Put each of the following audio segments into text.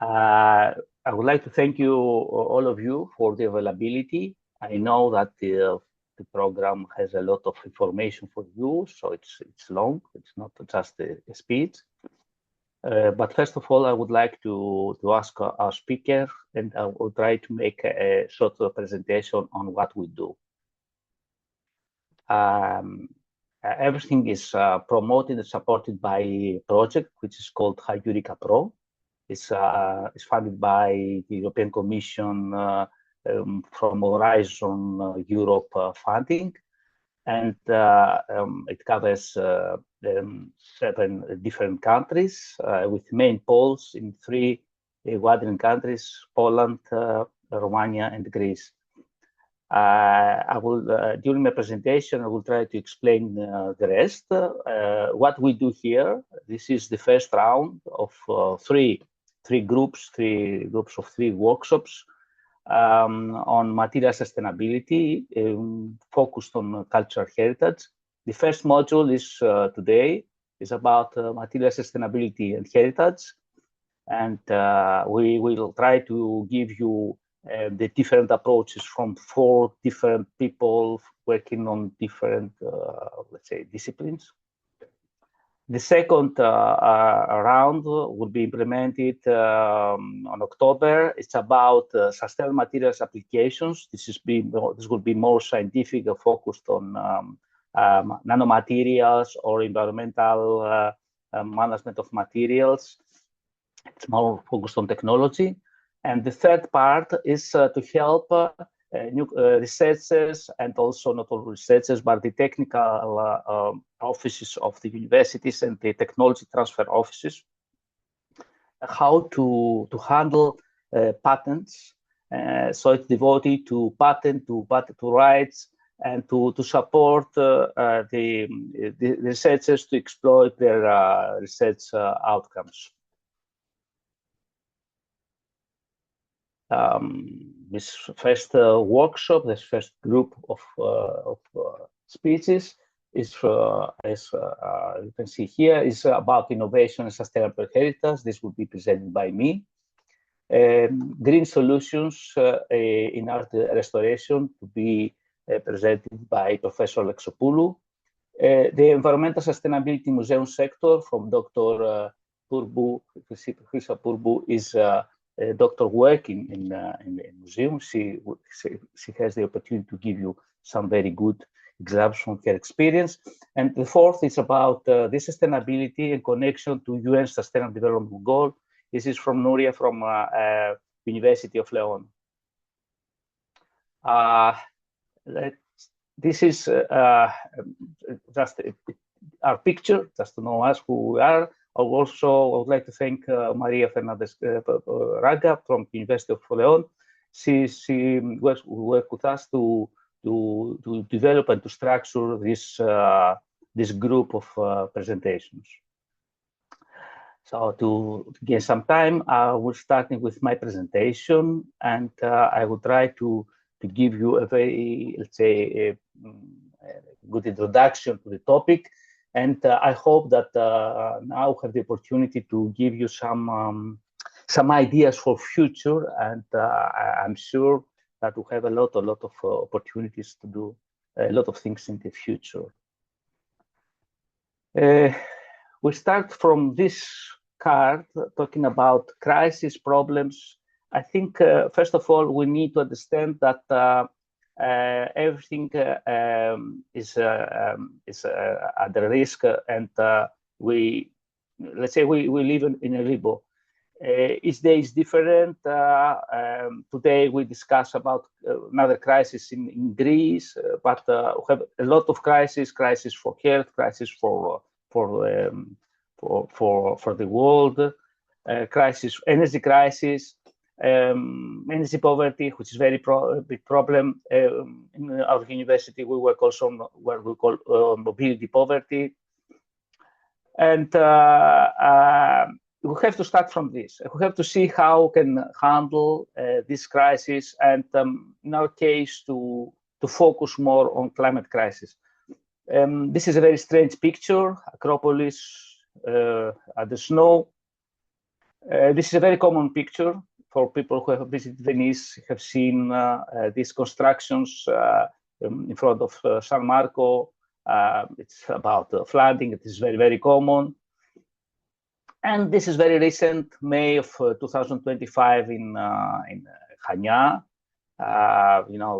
I would like to thank you, all of you, for the availability. I know that the program has a lot of information for you, so it's long. It's not just a speech. But first of all, I would like to ask our speaker, and I will try to make a short presentation on what we do. Everything is promoted and supported by a project which is called HI-EURECA-PRO. It's funded by the European Commission from Horizon Europe funding, and it covers 7 different countries with main poles in 3 Western countries: Poland, Romania, and Greece. I will, during my presentation, I will try to explain the rest. What we do here, this is the first round of 3 groups of 3 workshops on material sustainability, focused on cultural heritage. The first module is today is about material sustainability and heritage, and we will try to give you the different approaches from 4 different people working on different, let's say, disciplines. The second round will be implemented on October. It's about sustainable materials applications. This will be more scientific, focused on nanomaterials or environmental management of materials. It's more focused on technology. And the third part is to help new researchers, and also not all researchers, but the technical offices of the universities and the technology transfer offices, how to handle patents. So it's devoted to patent rights, and to support the researchers to exploit their research outcomes. This first workshop, this first group of speeches is, as you can see here, is about innovation and sustainable heritage. This will be presented by me. Green solutions in art restoration to be presented by Professor Alexopoulou. The environmental sustainability museum sector from Dr. Purbu. Chrisa Purbu is a doctor working in the museum. She has the opportunity to give you some very good examples from her experience. And the fourth is about the sustainability and connection to UN Sustainable Development Goal. This is from Nuria from University of Leon. This is just our picture, just to know us who we are. I would like to thank Maria Fernandez Raga from the University of Leon. She worked with us to develop and to structure this group of presentations. So to gain some time, I will start with my presentation, and I will try to give you a very, let's say, a good introduction to the topic. And I hope that now I have the opportunity to give you some ideas for future, and I'm sure that we have a lot of opportunities to do a lot of things in the future. We start from this card talking about crisis problems. I think first of all we need to understand that everything is under risk, and let's say we live in a limbo. Each day is different. Today we discuss about another crisis in Greece, but we have a lot of crisis for health, crisis for the world, energy crisis. Energy poverty, which is very big problem. In our university, we work also on what we call mobility poverty. And we have to start from this. We have to see how we can handle this crisis, and in our case, to focus more on climate crisis. This is a very strange picture, Acropolis at the snow. This is a very common picture for people who have visited Venice, have seen these constructions in front of San Marco. It's about flooding. It is very, very common. And this is very recent, May of 2025 in Chania,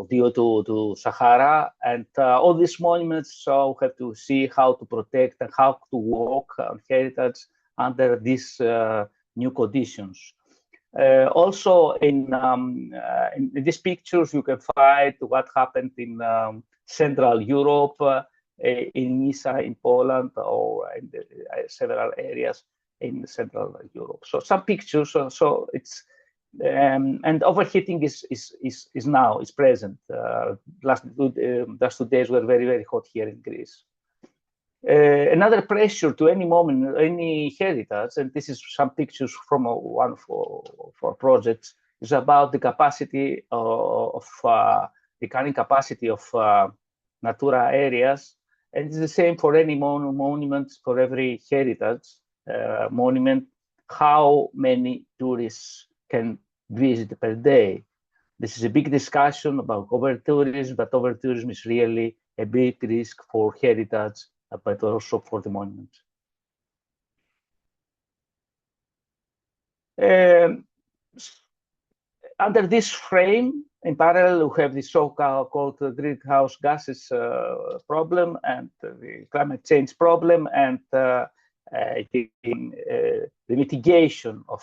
due to Sahara. And all these monuments we have to see how to protect and how to walk on heritage under these new conditions. Also, in these pictures, you can find what happened in Central Europe, in Nysa in Poland, or in several areas in Central Europe. So some pictures. So it's and overheating is now present. Last 2 days were very, very hot here in Greece. Another pressure to any moment, any heritage, and this is some pictures from one for projects, is about the capacity of the carrying capacity of Natura areas, and it's the same for any monuments, for every heritage monument, how many tourists can visit per day. This is a big discussion about over-tourism, but over-tourism is really a big risk for heritage, but also for the monuments. Under this frame, in parallel, we have the so-called greenhouse gases problem and the climate change problem, and the mitigation of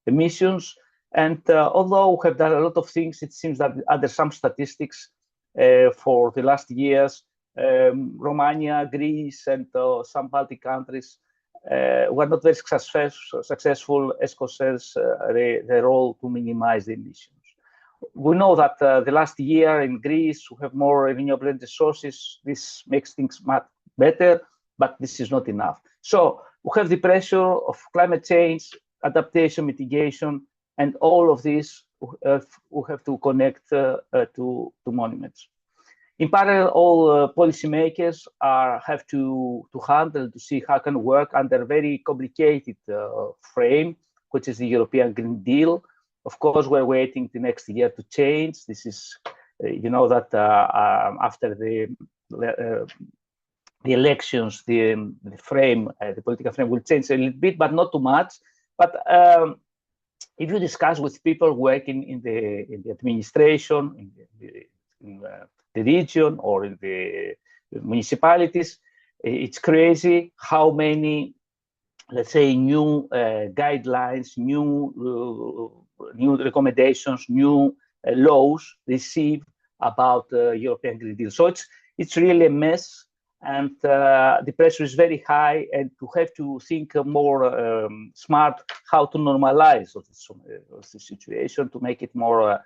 emissions. And although we have done a lot of things, it seems that under some statistics for the last years, Romania, Greece, and some Baltic countries were not very successful as concerns their role to minimize the emissions. We know that the last year in Greece, we have more renewable energy sources. This makes things much better, but this is not enough. So we have the pressure of climate change, adaptation, mitigation, and all of this we have to connect to monuments. In parallel, all policymakers have to handle, to see how can work under a very complicated frame, which is the European Green Deal. Of course, we're waiting the next year to change. This is, that after the elections, the political frame will change a little bit, but not too much. But if you discuss with people working in the administration, in the region or in the municipalities, it's crazy how many, let's say, new guidelines, new recommendations, new laws receive about European Green Deal. So it's really a mess, and the pressure is very high, and to have to think more smart how to normalize the situation, to make it more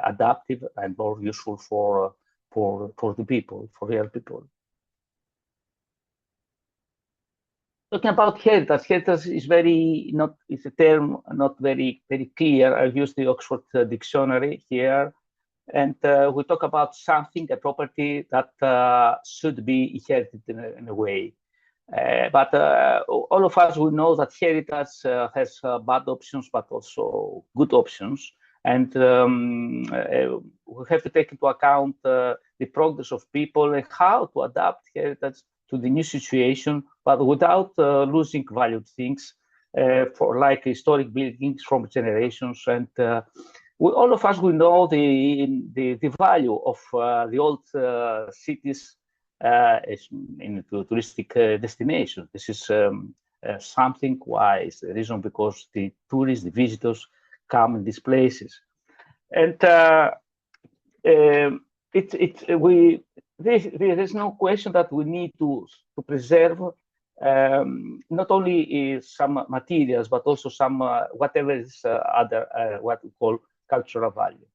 adaptive and more useful for the people, for real people. Talking about heritage is it's a term not very clear. I use the Oxford Dictionary here, and we talk about something, a property that should be inherited in a way. But all of us will know that heritage has bad options, but also good options. And we have to take into account the progress of people and how to adapt heritage to the new situation, but without losing valued things for like historic buildings from generations. And all of us will know the value of the old cities in touristic destinations. This is something why it's the reason because the tourists, the visitors come in these places, and there's no question that we need to preserve not only some materials but also some whatever is other what we call cultural value.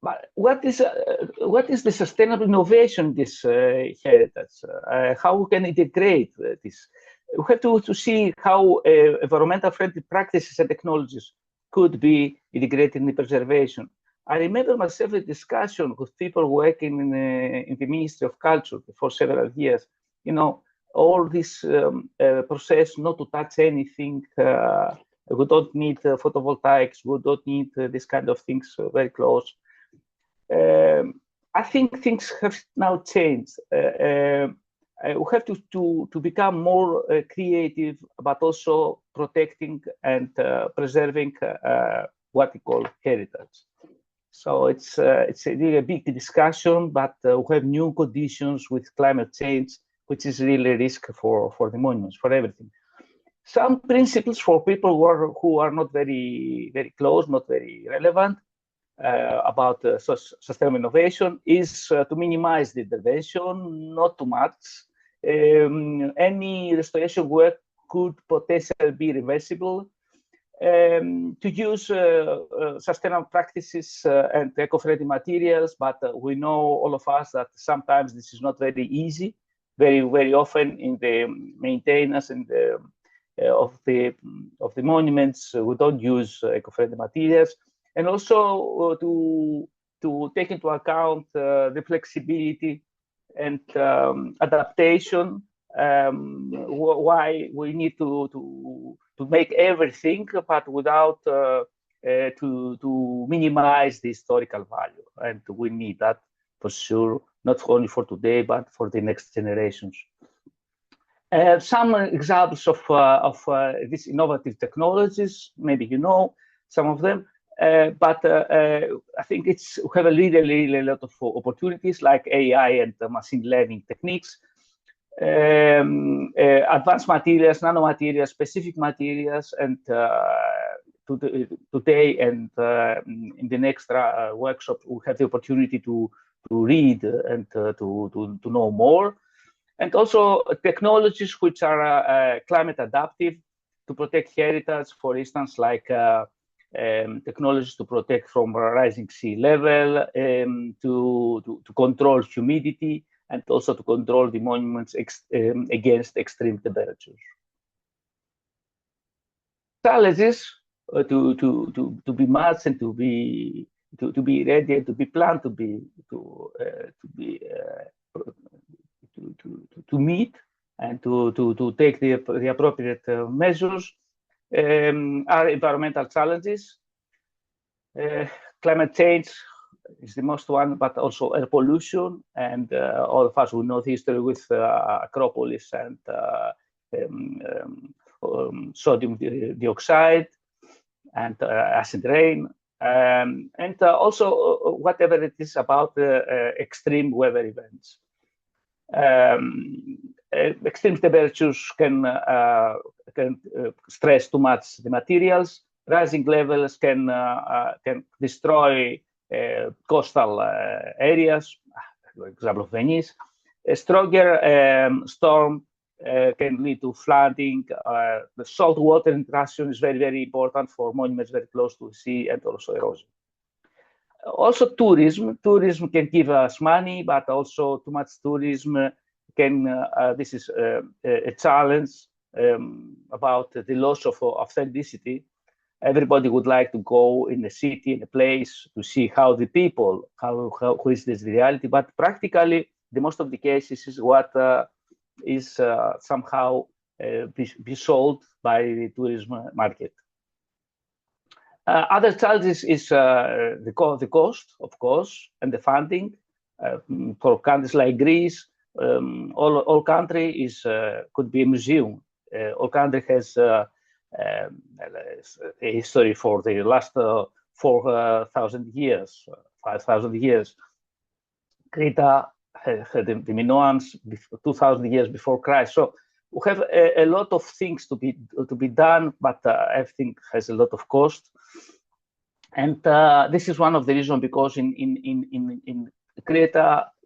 But what is the sustainable innovation in this heritage? How we can integrate this? We have to see how environmental friendly practices and technologies could be integrated in the preservation. I remember myself a discussion with people working in the Ministry of Culture for several years. You know, all this process not to touch anything. We don't need photovoltaics. We don't need this kind of things very close. I think things have now changed. We have to become more creative, but also protecting and preserving what we call heritage. So it's really a big discussion, but we have new conditions with climate change, which is really a risk for the monuments, for everything. Some principles for people who are not very close, not very relevant about sustainable innovation is to minimize the intervention, not too much. Any restoration work could potentially be reversible. To use sustainable practices and eco-friendly materials, but we know, all of us, that sometimes this is not very easy. Very often in the maintenance and of the monuments, we don't use eco-friendly materials, and also to take into account the flexibility and adaptation. Why we need to make everything, but without to minimize the historical value, and we need that for sure, not only for today but for the next generations. Some examples of these innovative technologies, maybe you know some of them, but I think we have a really lot of opportunities like AI and machine learning techniques. Advanced materials, nanomaterials, specific materials, and today and in the next workshop we have the opportunity to read and to know more, and also technologies which are climate adaptive to protect heritage, for instance, like technologies to protect from rising sea level, to control humidity, and also to control the monuments against extreme temperatures. Challenges to be matched and to be ready and to be planned to meet and to take the appropriate measures are environmental challenges. Climate change is the most one, but also air pollution, and all of us will know the history with Acropolis and sodium dioxide and acid rain, and also whatever it is about extreme weather events. Extreme temperatures can stress too much the materials. Rising levels can destroy coastal areas, for example, of Venice. A stronger storm can lead to flooding. The salt water intrusion is very important for monuments very close to the sea, and also erosion. Also tourism can give us money, but also too much tourism can, this is a challenge about the loss of authenticity. Everybody would like to go in a city, in a place, to see how the people, who is this reality, but practically, the most of the cases is what is somehow be sold by the tourism market. Other challenges is the cost, of course, and the funding. For countries like Greece, all country could be a museum. All country has a history for the last 4,000 years, 5,000 years. Crete had the Minoans 2,000 years before Christ. So we have a lot of things to be done, but everything has a lot of cost. And this is one of the reasons, because in Crete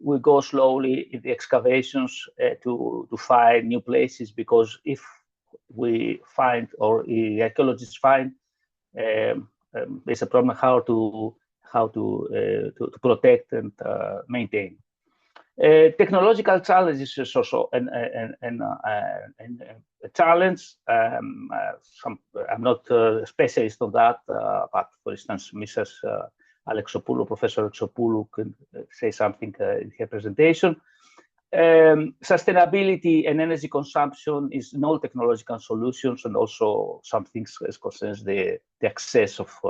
we go slowly in the excavations to find new places, because if we find, or the archaeologists find, there's a problem how to protect and maintain. Technological challenges is also a challenge. I'm not a specialist on that, but for instance, Mrs. Professor Alexopoulou can say something in her presentation. Sustainability and energy consumption is no technological solutions, and also some things as concerns the access of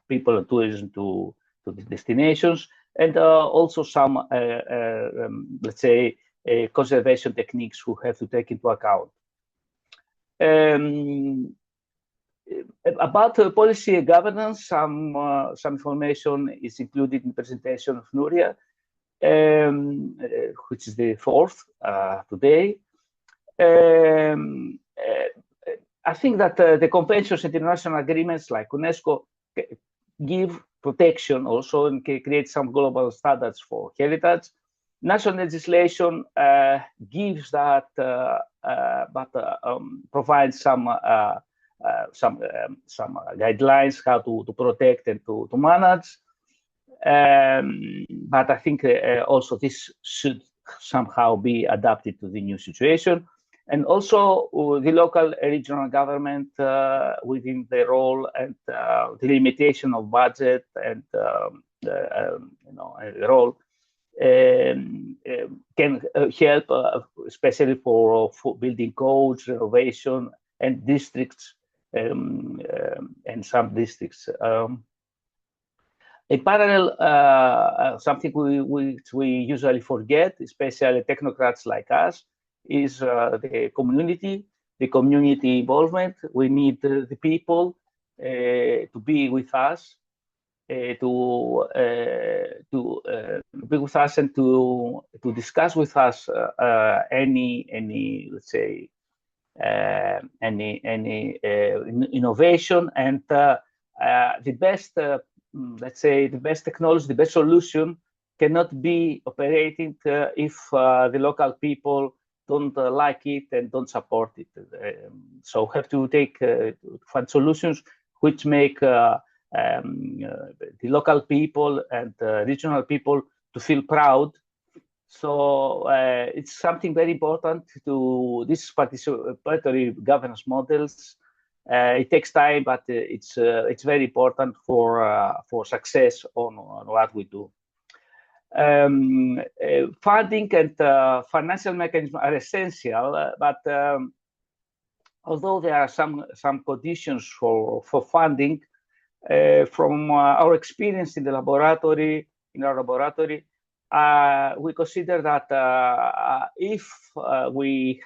people and tourism to the destinations, and also some let's say conservation techniques we have to take into account. About policy and governance, some information is included in the presentation of Nuria, which is the fourth today. I think that the conventions and international agreements like UNESCO give protection also and create some global standards for heritage. National legislation gives that, but provides some guidelines how to protect and to manage. But I think also this should somehow be adapted to the new situation. And also the local and regional government within the role and the limitation of budget and role can help, especially for building codes, renovation, and districts, and some districts. In parallel, something which we usually forget, especially technocrats like us, is the community involvement. We need the people to be with us, to be with us and to discuss with us any let's say any innovation, and the best let's say the best technology, the best solution cannot be operating if the local people don't like it and don't support it. So have to take find solutions which make the local people and regional people to feel proud. So it's something very important to this participatory governance models. It takes time, but it's very important for success on what we do. Funding and financial mechanisms are essential, but although there are some conditions for funding, from our experience in our laboratory, we consider that if we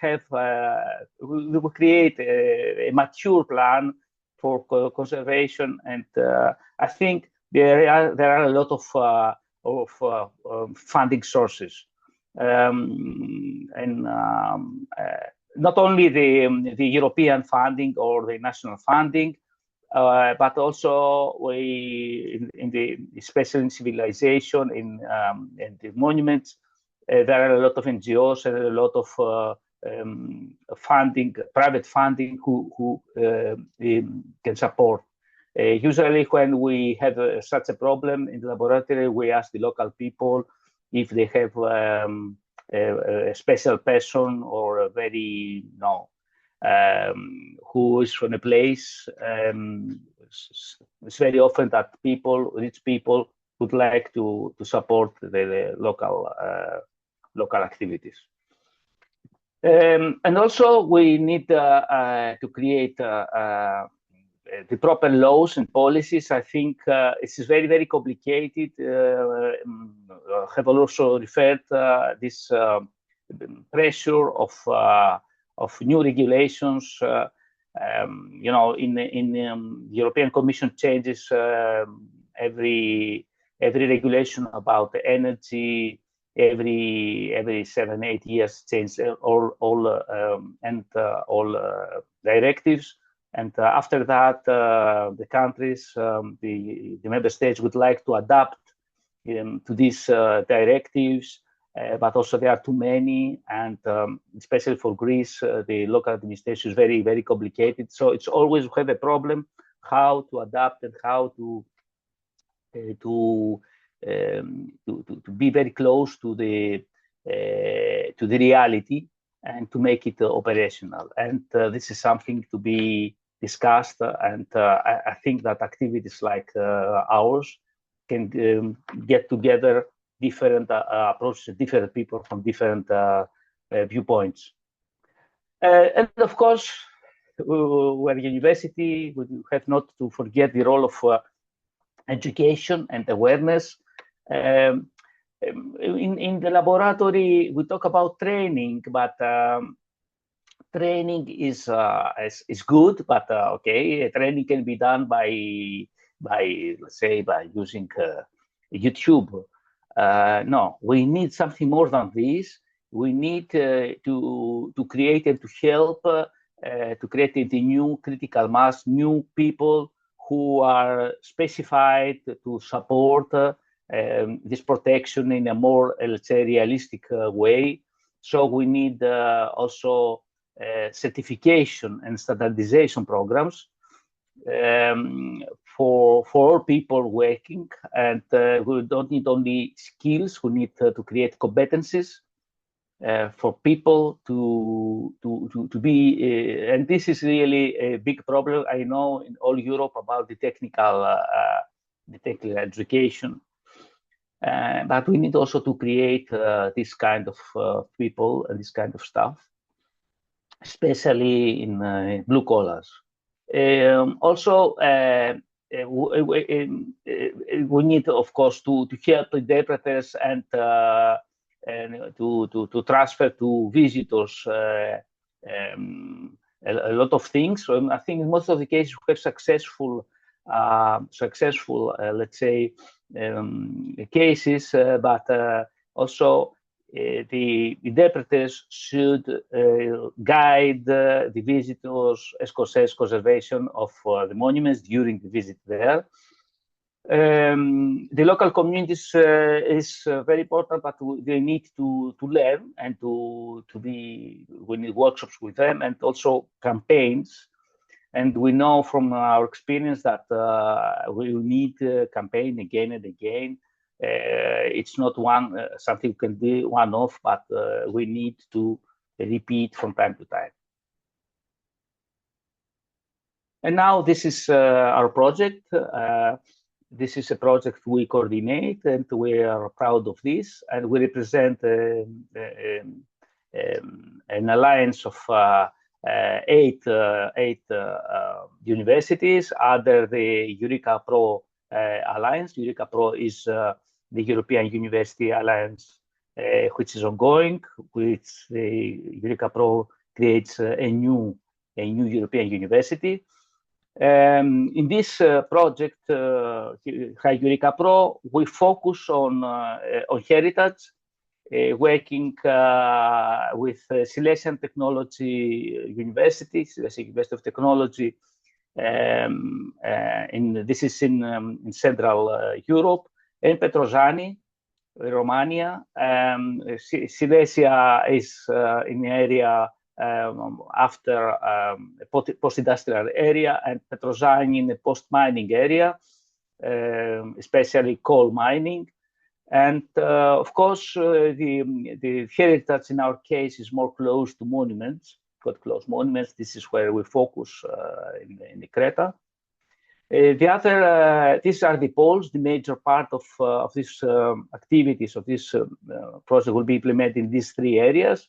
will create a mature plan for conservation, and I think there are a lot of funding sources, and not only the European funding or the national funding, but also especially in civilization, in the monuments, there are a lot of NGOs and a lot of funding, private funding, who can support. Usually when we have such a problem in the laboratory, we ask the local people if they have a special person or a very, who is from a place. It's very often that rich people would like to support the local activities. And also we need to create the proper laws and policies. I think it is very, very complicated. Have also referred this pressure of new regulations. In the European Commission changes every regulation about energy every 7-8 years, change all directives. And after that, the countries, the member states would like to adapt to these directives, but also there are too many, and especially for Greece, the local administration is very, very complicated. So it's always have a problem how to adapt and how to be very close to the reality and to make it operational. And this is something to be discussed, and I think that activities like ours can get together different approaches, different people from different viewpoints. And of course, we're a university, we have not to forget the role of education and awareness. In the laboratory, we talk about training, but training is good, but okay, training can be done by let's say by using YouTube. No, we need something more than this. We need to create and to help to create the new critical mass, new people who are specified to support this protection in a more, let's say, realistic way. So we need also certification and standardization programs for all people working, and we don't need only skills, we need to create competencies for people to be, and this is really a big problem. I know in all Europe about the technical education, but we need also to create this kind of people and this kind of stuff, especially in blue collars. Also, we need, of course, to help interpreters and to transfer to visitors a lot of things. So I think in most of the cases we have successful, let's say, cases, but also the interpreters should guide the visitors as concerns conservation of the monuments during the visit there. The local communities is very important, but they need to learn and we need workshops with them and also campaigns. And we know from our experience that we need campaign again and again. It's not something we can do one-off, but we need to repeat from time to time. And now this is our project. This is a project we coordinate, and we are proud of this. And we represent an alliance of eight universities under the HI-EURECA-PRO alliance. HI-EURECA-PRO is the European University Alliance, which is ongoing, which the HI-EURECA-PRO creates a new European university. In this project, HI-EURECA-PRO, we focus on heritage, working with Silesian Technology University, Silesian University of Technology. This is in Central Europe, and Petrozani, Romania. Silesia is in the area after post-industrial area, and Petrozani in the post-mining area, especially coal mining. And of course, the heritage in our case is more close to monuments, quite close monuments. This is where we focus in the Crete. The other, these are the poles. The major part of these activities of this project will be implemented in these three areas.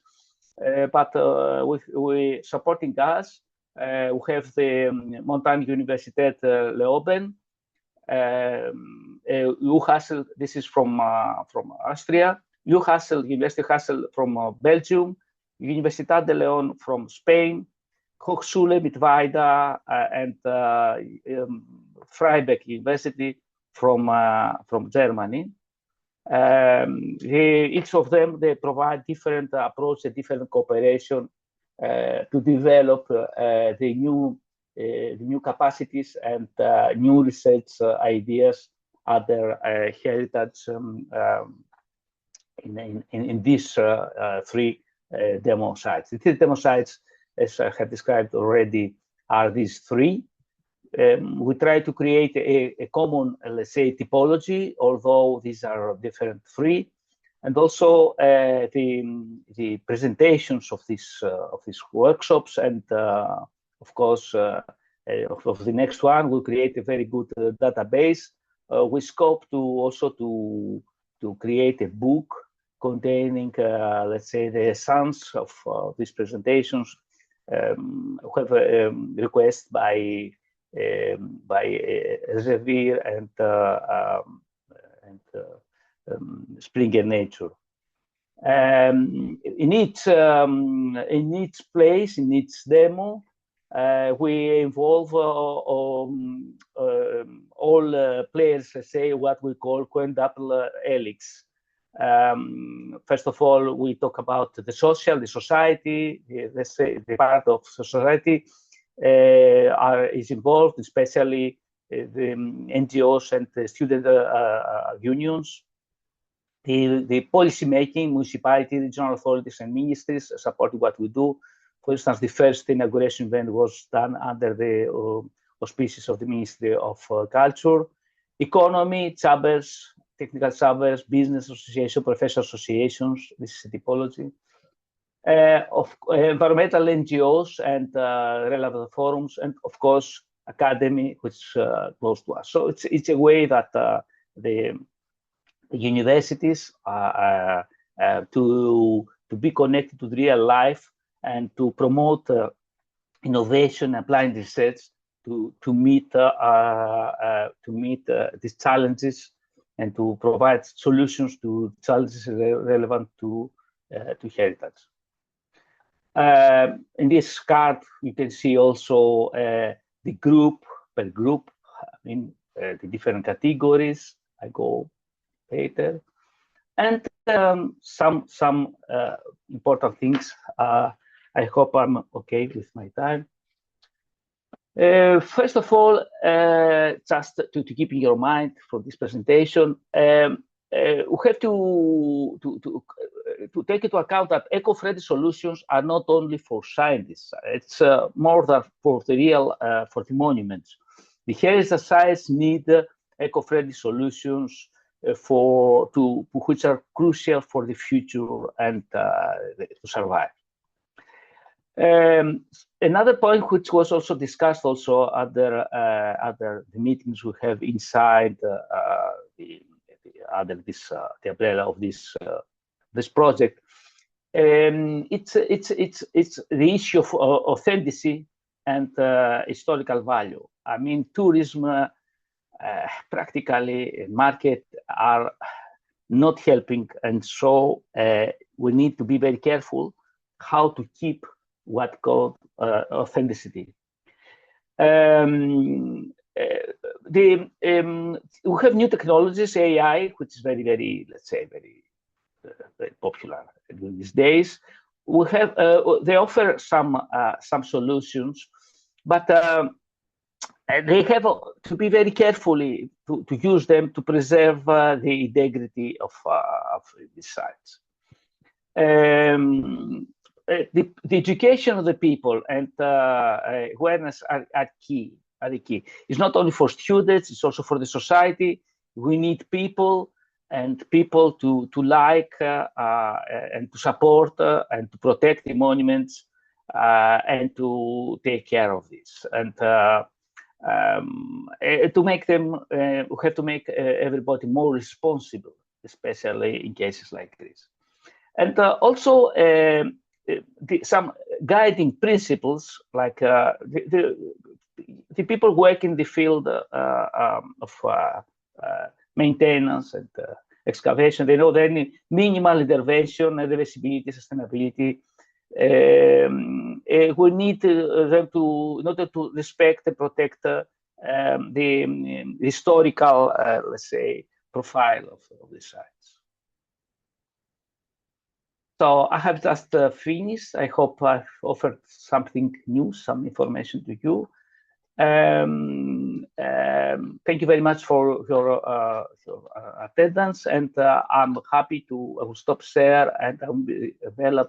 But with supporting us, we have the Montagne Universität Leoben, HI-Hassel, this is from Austria, HI-Hassel, University of Hassel from Belgium, Universitat de León from Spain, Hochschule Mittweida and Freiberg University from Germany. Each of them, they provide different approach and different cooperation to develop the new capacities and new research ideas at their heritage in these three demo sites. The three demo sites, as I have described already, are these three. We try to create a common, let's say, typology, although these are different three, and also the presentations of these workshops, and of course of the next one, we'll create a very good database. We scope to also to create a book containing, let's say, the essence of these presentations. We have a request by Elsevier and Springer Nature. In each place, in each demo, we involve all players, let's say, what we call quadruple helix. First of all, we talk about the society, let's say the part of society is involved, especially the NGOs and the student unions. The policy making, municipality, regional authorities, and ministries supporting what we do. For instance, the first inauguration event was done under the auspices of the Ministry of Culture. Economy, chambers, technical chambers, business association, professional associations. This is a typology. Of environmental NGOs and relevant forums, and of course, academy, which is close to us. So it's a way that the universities to be connected to the real life and to promote innovation, applied research to meet these challenges and to provide solutions to challenges relevant to heritage. In this card, you can see also the group per group, I mean the different categories. I go later, and some important things. I hope I'm okay with my time. First of all, just to keep in your mind for this presentation, we have to take into account that eco-friendly solutions are not only for scientists. It's more than for the real, for the monuments. The heritage sites need eco-friendly solutions which are crucial for the future and to survive. Another point which was also discussed also other the meetings we have inside under this the umbrella of this project, it's the issue of authenticity and historical value. I mean, tourism practically market are not helping, and so we need to be very careful how to keep what called authenticity. We have new technologies, AI, which is very, let's say, very popular these days. We have they offer some solutions, but they have to be very carefully to use them to preserve the integrity of these sites. The education of the people and awareness are key. The key. It's not only for students; it's also for the society. We need people and people to like and to support and to protect the monuments and to take care of this. And to make them, we have to make everybody more responsible, especially in cases like this. And also some guiding principles, like the people work in the field of maintenance and excavation. They know that any minimal intervention, reversibility, sustainability. We need them to, in order to respect and protect the historical, let's say, profile of the sites. So I have just finished. I hope I've offered something new, some information to you. Thank you very much for your attendance, and I'm happy to. I will stop share, and I will be available